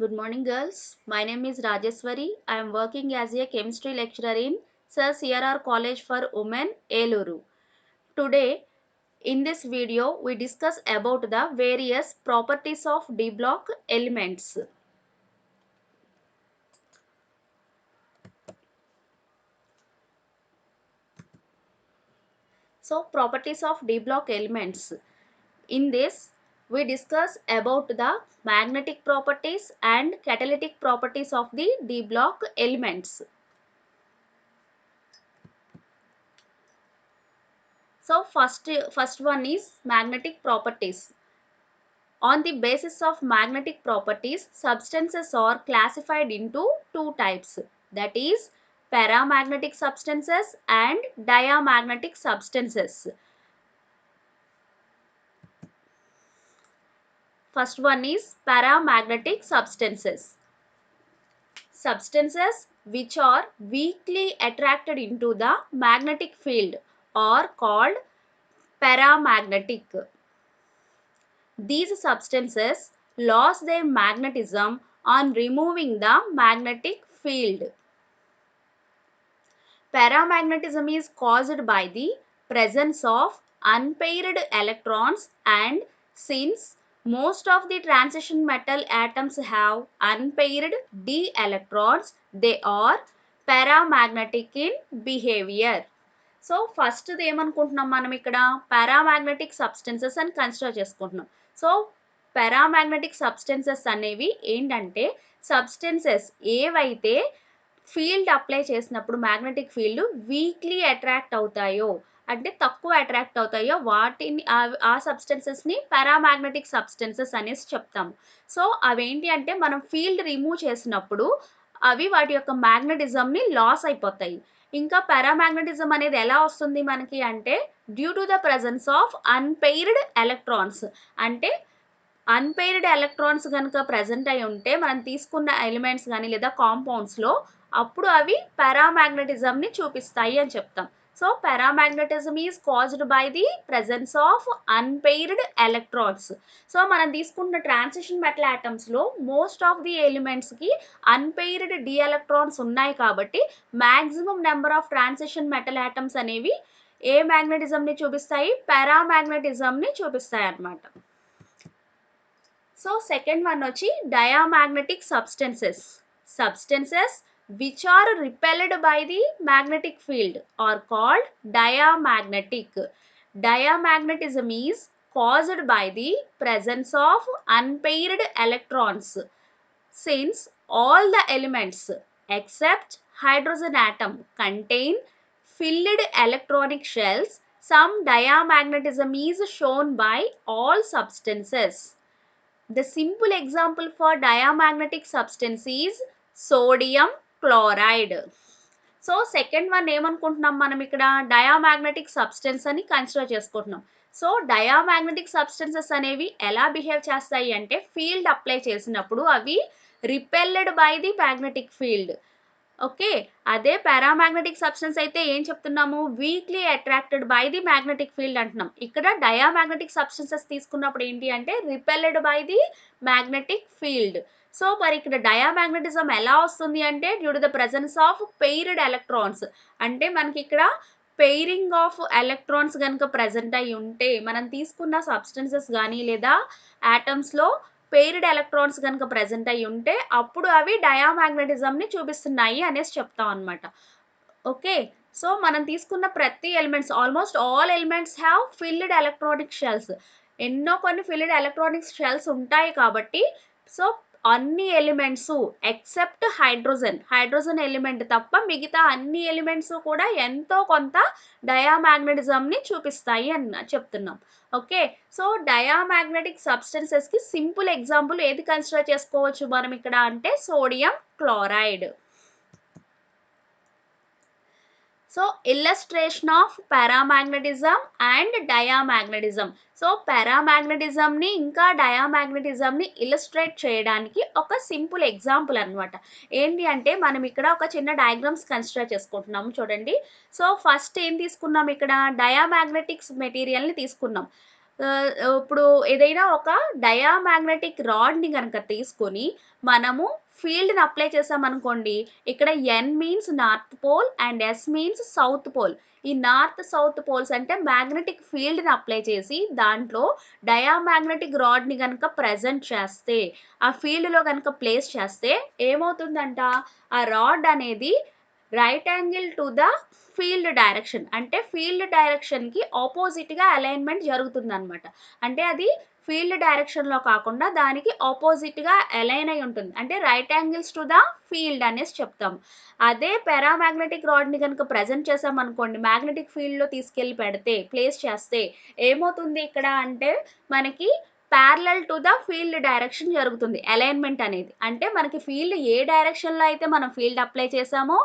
Good morning, girls. My name is Rajeswari. I am working as a chemistry lecturer in Sir CRR College for Women, Eluru. Today, in this video, we discuss about the various properties of D block elements. So, properties of D block elements. In this, we discuss about the magnetic properties and catalytic properties of the D block elements. So, first one is magnetic properties. On the basis of magnetic properties, substances are classified into two types, that is paramagnetic substances and diamagnetic substances. First one is paramagnetic substances. Substances which are weakly attracted into the magnetic field are called paramagnetic. These substances lose their magnetism on removing the magnetic field. Paramagnetism is caused by the presence of unpaired electrons, and since most of the transition metal atoms have unpaired d electrons, they are paramagnetic in behavior. So first ఏమనుకుంటున్నాం మనం ఇక్కడ paramagnetic substances అని consider చేసుకుంటున్నాం. So paramagnetic substances అనేవి ఏంటంటే substances ఏవైతే field apply చేసినప్పుడు magnetic field weakly attract అవుతాయో, అంటే తక్కువ అట్రాక్ట్ అవుతాయో వాటిని ఆ సబ్స్టెన్సెస్ని పారామాగ్నెటిక్ సబ్స్టెన్సెస్ అనేసి చెప్తాము. సో అవేంటి అంటే మనం ఫీల్డ్ రిమూవ్ చేసినప్పుడు అవి వాటి యొక్క మ్యాగ్నెటిజంని లాస్ అయిపోతాయి. ఇంకా పారామాగ్నెటిజం అనేది ఎలా వస్తుంది మనకి అంటే due to the presence of unpaired electrons. అంటే అన్పెయిర్డ్ ఎలక్ట్రాన్స్ కనుక ప్రెజెంట్ అయి ఉంటే మనం తీసుకున్న ఎలిమెంట్స్ కానీ లేదా కాంపౌండ్స్లో అప్పుడు అవి పారామాగ్నెటిజంని చూపిస్తాయి అని చెప్తాం. So paramagnetism is caused by the presence of unpaired electrons. So మనం తీసుకున్న ట్రాన్సిషన్ మెటల్ ఆటమ్స్లో మోస్ట్ ఆఫ్ ది ఎలిమెంట్స్కి అన్పెయిర్డ్ డి ఎలక్ట్రాన్స్ ఉన్నాయి కాబట్టి maximum number of transition metal atoms అనేవి ఏ మ్యాగ్నెటిజంని చూపిస్తాయి, పారామాగ్నెటిజంని చూపిస్తాయి అన్నమాట. సో సెకండ్ వన్ వచ్చి diamagnetic substances. Substances which are repelled by the magnetic field are called diamagnetic. Diamagnetism is caused by the presence of unpaired electrons. Since all the elements except hydrogen atom contain filled electronic shells, some diamagnetism is shown by all substances. The simple example for diamagnetic substance is sodium chloride. So second one ఏమనుకుంటున్నాం మనం ఇక్కడ diamagnetic substance అని consider చేసుకుంటున్నాం. So diamagnetic substances అనేవి ఎలా behave చేస్తాయి అంటే field apply చేసినప్పుడు అవి repelled by the magnetic field. Okay, అదే పారామాగ్నెటిక్ సబ్స్టెన్స్ అయితే ఏం చెప్తున్నాము, weakly attracted by the magnetic field అంటున్నాం. ఇక్కడ డయామాగ్నెటిక్ సబ్స్టెన్సెస్ తీసుకున్నప్పుడు ఏంటి అంటే repelled by the magnetic field. So మరి ఇక్కడ డయామాగ్నెటిజం ఎలా వస్తుంది అంటే due to the presence of paired electrons. అంటే మనకి ఇక్కడ పెయిరింగ్ ఆఫ్ ఎలక్ట్రాన్స్ కనుక ప్రెజెంట్ అయి ఉంటే మనం తీసుకున్న సబ్స్టెన్సెస్ కానీ లేదా ఆటమ్స్లో పెయిర్డ్ ఎలక్ట్రాన్స్ కనుక ప్రెజెంట్ అయి ఉంటే అప్పుడు అవి డయామాగ్నెటిజంని చూపిస్తున్నాయి అనేసి చెప్తాం అనమాట. ఓకే, సో మనం తీసుకున్న ప్రతి elements almost all elements have filled electronic shells. ఎన్నో కొన్ని ఫిల్డ్ ఎలక్ట్రానిక్ షెల్స్ ఉంటాయి కాబట్టి సో అన్ని ఎలిమెంట్స్ ఎక్సెప్ట్ హైడ్రోజన్ ఎలిమెంట్ తప్ప మిగతా అన్ని ఎలిమెంట్స్ కూడా ఎంతో కొంత డయామాగ్నెటిజంని చూపిస్తాయి అని చెప్తున్నాం. ఓకే, సో డయామాగ్నెటిక్ సబ్స్టెన్సెస్కి సింపుల్ ఎగ్జాంపుల్ ఏది కన్సిడర్ చేసుకోవచ్చు మనం ఇక్కడ అంటే sodium chloride. So illustration of paramagnetism and diamagnetism. So పారామాగ్నెటిజంని ఇంకా డయామాగ్నెటిజంని ఇల్లస్ట్రేట్ చేయడానికి ఒక సింపుల్ ఎగ్జాంపుల్ అనమాట. ఏంటి అంటే మనం ఇక్కడ ఒక చిన్న డయాగ్రామ్స్ కన్సిడర్ చేసుకుంటున్నాము చూడండి. సో ఫస్ట్ ఏం తీసుకున్నాం ఇక్కడ డయామాగ్నెటిక్స్ మెటీరియల్ని తీసుకున్నాం. ఇప్పుడు ఏదైనా ఒక డయామాగ్నెటిక్ రాడ్‌ని గనక తీసుకొని మనము ఫీల్డ్‌ని అప్లై చేశామనుకోండి. ఇక్కడ N means north pole and S means south pole. ఈ నార్త్, సౌత్ పోల్స్ అంటే మ్యాగ్నెటిక్ ఫీల్డ్‌ని అప్లై చేసి దాంట్లో డయామాగ్నెటిక్ రాడ్‌ని గనక ప్రెజెంట్ చేస్తే, ఆ ఫీల్డ్‌లో గనక ప్లేస్ చేస్తే ఏమవుతుందంట? ఆ రాడ్ అనేది right angle to the field direction. అంటే ఫీల్డ్ డైరెక్షన్‌కి అపోజిట్‌గా అలైన్‌మెంట్ జరుగుతుందనమాట. అంటే అది ఫీల్డ్ డైరెక్షన్‌లో కాకుండా దానికి అపోజిట్‌గా అలైన్ అయ్యి ఉంటుంది. అంటే right angles to the field అనేసి చెప్తాం. అదే పారామాగ్నెటిక్ రాడ్‌ని గనుక ప్రెజెంట్ చేశామనుకోండి, మ్యాగ్నెటిక్ ఫీల్డ్‌లో తీసుకెళ్ళి పెడితే, ప్లేస్ చేస్తే ఏమవుతుంది ఇక్కడ అంటే మనకి parallel to the field direction జరుగుతుంది అలైన్‌మెంట్ అనేది. అంటే మనకి ఫీల్డ్ ఏ డైరెక్షన్‌లో అయితే మనం ఫీల్డ్ అప్లై చేశామో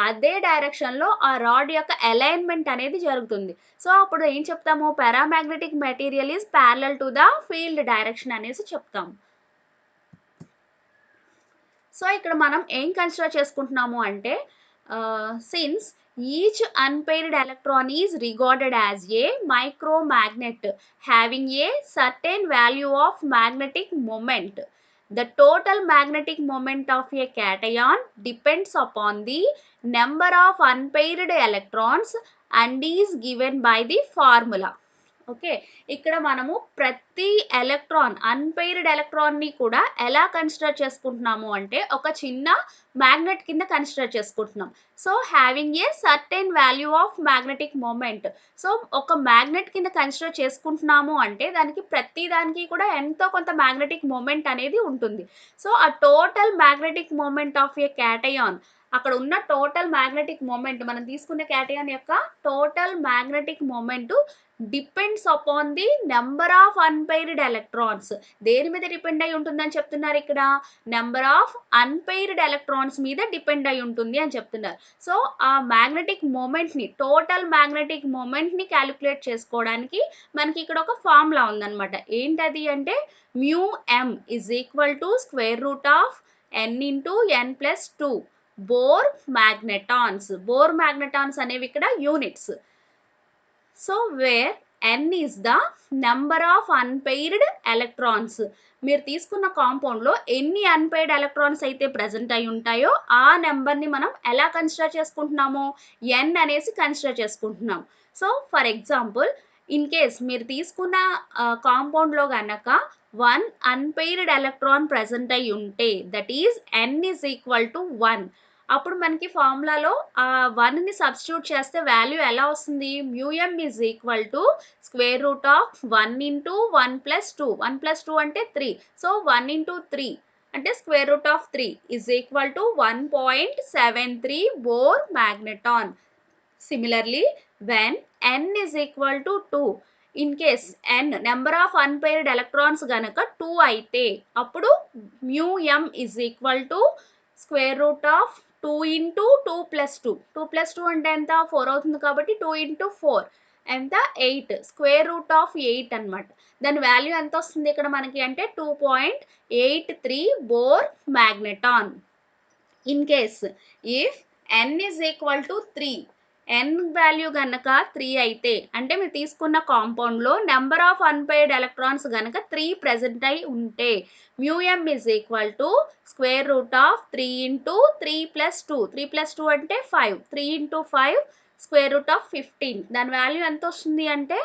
అదే డైరెక్షన్‌లో ఆ రాడ్ యొక్క అలైన్‌మెంట్ అనేది జరుగుతుంది. సో, అప్పుడు ఏం చెప్తాము? Paramagnetic material is parallel to the field direction అనేసి చెప్తాం. సో, ఇక్కడ మనం ఏం కన్సిడర్ చేసుకుంటున్నాము అంటే since each unpaired electron is regarded as a micromagnet having a certain value of magnetic moment. The total magnetic moment of a cation depends upon the number of unpaired electrons and is given by the formula. Okay. ఇక్కడ మనము ప్రతి unpaired ఎలక్ట్రాన్‌ని కూడా ఎలా consider చేసుకుంటున్నాము అంటే, ఒక చిన్న magnet కింద కన్సిడర్ చేసుకుంటున్నాం. So, having a certain value of magnetic moment. So, ఒక మాగ్నెట్ కింద కన్సిడర్ చేసుకుంటున్నాము అంటే, దానికి ప్రతి దానికి కూడా ఎంతో కొంత మాగ్నెటిక్ మొమెంట్ అనేది ఉంటుంది. సో, ఆ total magnetic moment of a cation, అక్కడ ఉన్న టోటల్ మాగ్నెటిక్ మొమెంట్, మనం తీసుకున్న క్యాటయాన్ యొక్క total magnetic moment depends upon the number of unpaired electrons. దేని మీద డిపెండ్ అయ్యి ఉంటుందని చెప్తున్నారు ఇక్కడ? నంబర్ ఆఫ్ అన్‌పెయిర్డ్ ఎలక్ట్రాన్స్ మీద డిపెండ్ అయ్యి ఉంటుంది అని చెప్తున్నారు. సో, ఆ మాగ్నెటిక్ మొమెంట్‌ని, టోటల్ మాగ్నెటిక్ మొమెంట్‌ని కాలిక్యులేట్ చేసుకోవడానికి మనకి ఇక్కడ ఒక ఫార్ములా ఉందన్నమాట. ఏంటది అంటే μm is equal to square root of n into n plus 2 Bohr magnetons. Bohr magnetons అనేవి ఇక్కడ units. So, where n is the number of unpaired electrons. మీరు తీసుకున్న కాంపౌండ్‌లో ఎన్ని అన్‌పెయిర్డ్ ఎలక్ట్రాన్స్ అయితే ప్రెజెంట్ అయ్యి ఉంటాయో, ఆ నంబర్‌ని మనం ఎలా కన్సిడర్ చేసుకుంటున్నాము? n అనేసి కన్సిడర్ చేసుకుంటున్నాం. So, for example in case మీరు తీసుకున్న కాంపౌండ్‌లో గనక 1 అన్‌పెయిర్డ్ ఎలక్ట్రాన్ ప్రెజెంట్ అయ్యి ఉంటే, that is n is equal to 1. అప్పుడు మనకి ఫార్ములాలో 1ని సబ్స్టిట్యూట్ చేస్తే వాల్యూ ఎలా వస్తుంది? μm is equal to square root of 1 into 1 plus 2. 1 plus 2 అంటే 3. సో, 1 ఇంటూ 3 అంటే square root of 3 is equal to 1.73 Bohr magneton. Similarly, when n is equal to 2, in case n number of unpaired electrons గనక 2 అయితే అప్పుడు μm is equal to square root of 2 into 2 plus 2. 2 plus 2 అంటే ఎంత? 4 అవుతుంది కాబట్టి 2 into 4 ఎంత? 8. Square root of 8 అన్నమాట. దాని వాల్యూ ఎంత వస్తుంది ఇక్కడ మనకి అంటే 2.83 Bohr magneton. In case if n is equal to 3, n value గనక 3 అయితే అంటే మీరు తీసుకున్న కాంపౌండ్‌లో నంబర్ ఆఫ్ అన్‌పెయిర్డ్ ఎలక్ట్రాన్స్ గనక 3 ప్రెజెంట్ అయ్యి ఉంటే μm is equal to square root of 3 into 3 plus 2. 3 plus 2 అంటే 5. 3 ఇంటూ 5 స్క్వేర్ రూట్ ఆఫ్ 15. దాని వాల్యూ ఎంత వస్తుంది అంటే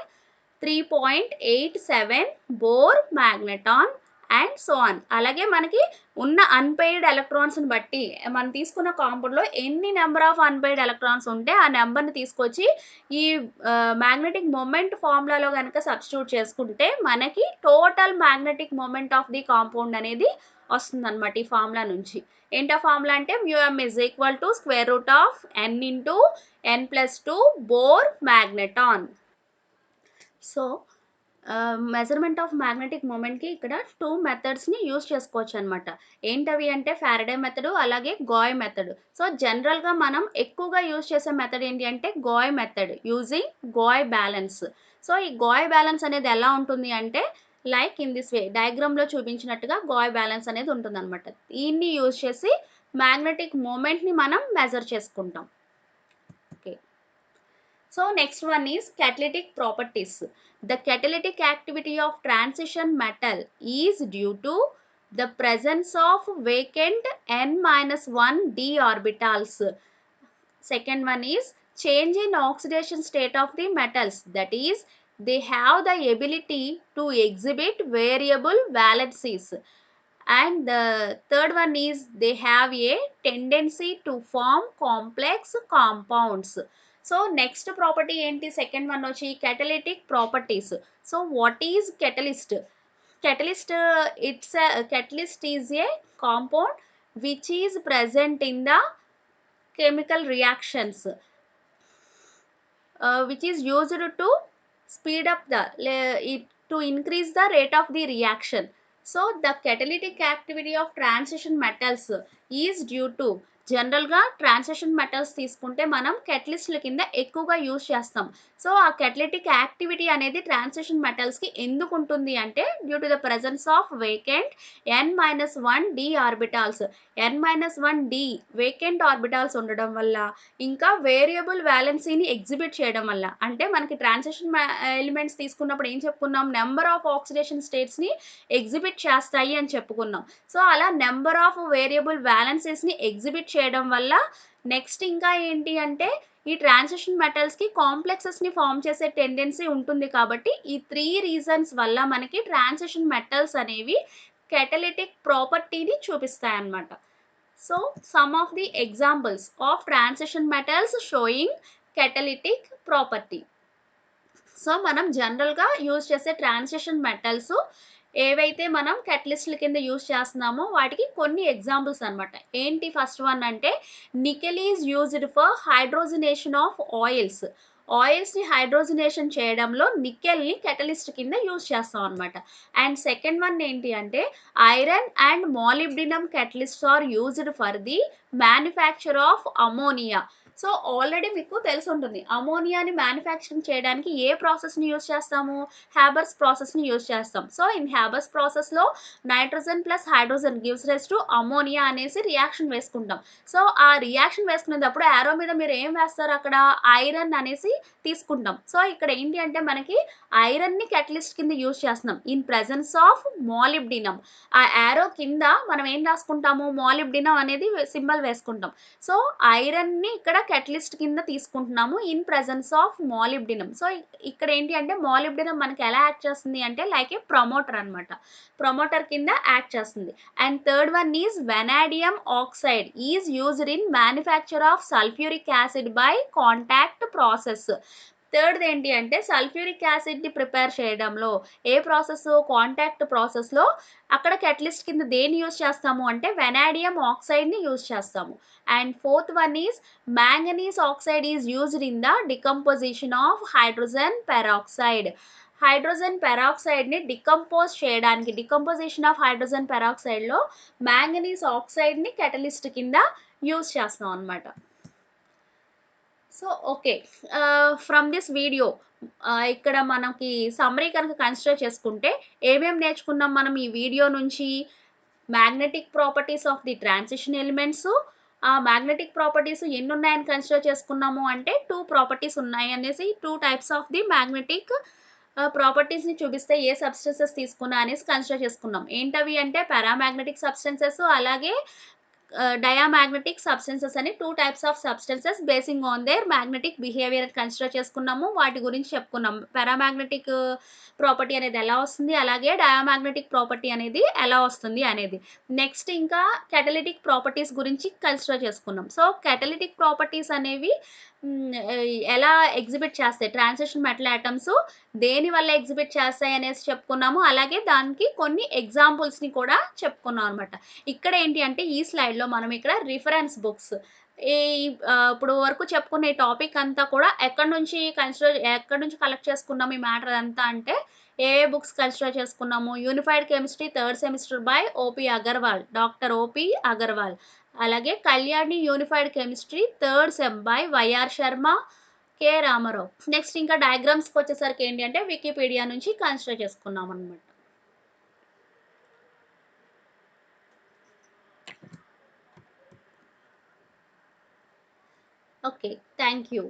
3.87 బోర్ మాగ్నెటాన్ అండ్ సో ఆన్. అలాగే మనకి ఉన్న అన్‌పెయిర్డ్ ఎలక్ట్రాన్స్‌ని బట్టి మనం తీసుకున్న కాంపౌండ్‌లో ఎన్ని నంబర్ ఆఫ్ అన్‌పెయిర్డ్ ఎలక్ట్రాన్స్ ఉంటే ఆ నంబర్‌ని తీసుకొచ్చి ఈ మాగ్నెటిక్ మొమెంట్ ఫార్ములాలో గనక సబ్స్టిట్యూట్ చేసుకుంటే మనకి total magnetic moment of the compound అనేది వస్తుందన్నమాట ఈ ఫార్ములా నుంచి. ఏంటా ఫార్ములా అంటే μm is equal to square root of n into n plus 2 Bohr magneton. So, measurement of magnetic మొమెంట్‌కి ఇక్కడ 2 మెథడ్స్‌ని యూజ్ చేసుకోవచ్చనమాట. ఏంటవి అంటే ఫారడే మెథడు, అలాగే గాయ్ మెథడ్. సో, జనరల్‌గా మనం ఎక్కువగా యూజ్ చేసే మెథడ్ ఏంటి అంటే Gouy method using Gouy balance. So, ఈ గాయ్ బ్యాలెన్స్ అనేది ఎలా ఉంటుంది అంటే లైక్ ఇన్ దిస్ వే డయాగ్రామ్‌లో చూపించినట్టుగా గాయ్ బ్యాలెన్స్ అనేది ఉంటుందనమాట. దీన్ని యూజ్ చేసి మ్యాగ్నెటిక్ మొమెంట్‌ని మనం మెజర్ చేసుకుంటాం. Okay. So next one is catalytic properties. The catalytic activity of transition metal is due to the presence of vacant n-1 d orbitals. Second one is change in oxidation state of the metals, that is they have the ability to exhibit variable valencies. And the third one is they have a tendency to form complex compounds. So next property enti second one వచ్చి catalytic properties. So what is catalyst? Catalyst is a compound which is present in the chemical reactions, which is used to speed up to increase the rate of the reaction. So the catalytic activity of transition metals is due to, జనరల్గా transition metals తీసుకుంటే మనం కెటలిస్ట్ల కింద ఎక్కువగా use చేస్తాం. So ఆ catalytic activity అనేది transition మెటల్స్కి ఎందుకు ఉంటుంది అంటే due to the presence of vacant n-1 d orbitals. n-1 d vacant orbitals ఉండడం వల్ల, ఇంకా వేరియబుల్ వ్యాలెన్సీని ఎగ్జిబిట్ చేయడం వల్ల, అంటే మనకి ట్రాన్సిషన్ ఎలిమెంట్స్ తీసుకున్నప్పుడు ఏం చెప్పుకున్నాం, నెంబర్ ఆఫ్ ఆక్సిడేషన్ స్టేట్స్ని ఎగ్జిబిట్ చేస్తాయి అని చెప్పుకున్నాం. సో అలా నెంబర్ ఆఫ్ వేరియబుల్ వ్యాలెన్సీస్ని ఎగ్జిబిట్ చేయడం వల్ల నెక్స్ట్ ఇంకా ఏంటి అంటే ఈ ట్రాన్సిషన్ మెటల్స్కి కాంప్లెక్సెస్ని ఫామ్ చేసే టెండెన్సీ ఉంటుంది. కాబట్టి ఈ 3 రీజన్స్ వల్ల మనకి ట్రాన్సిషన్ మెటల్స్ అనేవి కెటలిటిక్ ప్రాపర్టీని చూపిస్తాయి అన్నమాట. So some of the examples of transition metals showing catalytic property. So మనం జనరల్గా యూజ్ చేసే ట్రాన్సిషన్ మెటల్స్ ఏవైతే మనం కెటలిస్ట్ల కింద యూజ్ చేస్తున్నామో వాటికి కొన్ని ఎగ్జాంపుల్స్ అనమాట. ఏంటి ఫస్ట్ వన్ అంటే nickel is used for hydrogenation of oils. ఆయిల్స్ని హైడ్రోజనేషన్ చేయడంలో నికెల్ని కెటలిస్ట్ కింద యూజ్ చేస్తాం అనమాట. అండ్ సెకండ్ వన్ ఏంటి అంటే iron and molybdenum catalyst are used for the manufacture of ammonia. So already మీకు తెలిసి ఉంటుంది అమోనియాని మ్యానుఫ్యాక్చరింగ్ చేయడానికి ఏ ప్రాసెస్ని యూజ్ చేస్తాము, హ్యాబర్స్ ప్రాసెస్ని యూజ్ చేస్తాం. సో ఇన్ హ్యాబర్స్ ప్రాసెస్లో nitrogen plus hydrogen gives rise to ammonia అనేసి రియాక్షన్ వేసుకుంటాం. సో ఆ రియాక్షన్ వేసుకునేటప్పుడు యారో మీద మీరు ఏం వేస్తారు, అక్కడ ఐరన్ అనేసి తీసుకుంటాం. సో ఇక్కడ ఏంటి అంటే మనకి ఐరన్ని కెటలిస్ట్ కింద యూజ్ చేస్తున్నాం ఇన్ ప్రెజెన్స్ ఆఫ్ మాలిబ్డినం. ఆ యారో కింద మనం ఏం రాసుకుంటాము, మాలిబ్డినం అనేది సింబల్ వేసుకుంటాం. సో ఐరన్ని ఇక్కడ కెటలిస్ట్ కింద తీసుకుంటున్నాము in presence of molybdenum. So ఇక్కడ ఏంటి అంటే మాలిబ్డినం మనకి ఎలా యాక్ట్ చేస్తుంది అంటే లైక్ ఏ ప్రమోటర్ అనమాట, ప్రమోటర్ కింద యాక్ట్ చేస్తుంది. And third one is vanadium oxide is used in manufacture of sulphuric acid by contact process. Third ఏంటి అంటే సల్ఫ్యూరిక్ యాసిడ్ని ప్రిపేర్ చేయడంలో ఏ ప్రాసెస్, కాంటాక్ట్ ప్రాసెస్లో అక్కడ కెటలిస్ట్ కింద దేన్ని యూజ్ చేస్తాము అంటే వెనాడియం ఆక్సైడ్ని యూజ్ చేస్తాము. And fourth one is manganese oxide is used in the decomposition of hydrogen peroxide. Hydrogen పెరాక్సైడ్ని డికంపోజ్ చేయడానికి, డికంపోజిషన్ ఆఫ్ హైడ్రోజన్ పెరాక్సైడ్లో మ్యాంగనీస్ ఆక్సైడ్ని కెటలిస్ట్ కింద యూజ్ చేస్తాం అనమాట. So okay, from this video ఇక్కడ మనకి సమ్మరీ కనుక కన్సిడర్ చేసుకుంటే ఏమేమి నేర్చుకున్నాం మనం ఈ వీడియో నుంచి, magnetic properties of the transition elements. ఆ మ్యాగ్నెటిక్ ప్రాపర్టీస్ ఎన్ని ఉన్నాయని కన్సిడర్ చేసుకున్నాము అంటే 2 ప్రాపర్టీస్ ఉన్నాయి అనేసి, 2 టైప్స్ ఆఫ్ ది మ్యాగ్నెటిక్ ప్రాపర్టీస్ని చూపిస్తే ఏ సబ్స్టెన్సెస్ తీసుకున్నా అనేసి కన్సిడర్ చేసుకున్నాం. ఏంటవి అంటే పారామాగ్నెటిక్ సబ్స్టెన్సెస్ అలాగే డయామాగ్నెటిక్ సబ్స్టెన్సెస్ అని 2 types of substances basing on their magnetic behaviour consider చేసుకున్నాము. వాటి గురించి చెప్పుకున్నాం. పారామాగ్నెటిక్ ప్రాపర్టీ అనేది ఎలా వస్తుంది, అలాగే డయామాగ్నెటిక్ ప్రాపర్టీ అనేది ఎలా వస్తుంది అనేది. నెక్స్ట్ ఇంకా కెటలిటిక్ ప్రాపర్టీస్ గురించి కన్సిడర్ చేసుకున్నాం. సో కెటలిటిక్ ప్రాపర్టీస్ అనేవి ఎలా ఎగ్జిబిట్ చేస్తాయి, ట్రాన్సిషన్ మెటల్ ఆటమ్స్ దేని వల్ల ఎగ్జిబిట్ చేస్తాయి అనేసి చెప్పుకున్నాము. అలాగే దానికి కొన్ని ఎగ్జాంపుల్స్ని కూడా చెప్పుకున్నాం అనమాట. ఇక్కడ ఏంటి అంటే ఈ స్లైడ్లో మనం ఇక్కడ రిఫరెన్స్ బుక్స్, ఈ ఇప్పుడు వరకు చెప్పుకునే టాపిక్ అంతా కూడా ఎక్కడి నుంచి కలెక్ట్ చేసుకున్నాము ఈ మ్యాటర్ అంతా అంటే ఏ బుక్స్ కన్సిడర్ చేసుకున్నాము, unified chemistry third semester by OP Agarwal, doctor OP Agarwal. అలాగే Kalyani unified chemistry third sem by YR Sharma, K Ramarao. Next ఇంకా డయాగ్రామ్స్కి వచ్చేసరికి ఏంటి అంటే వికీపీడియా నుంచి కన్సిడర్ చేసుకున్నాం అనమాట. Okay, thank you.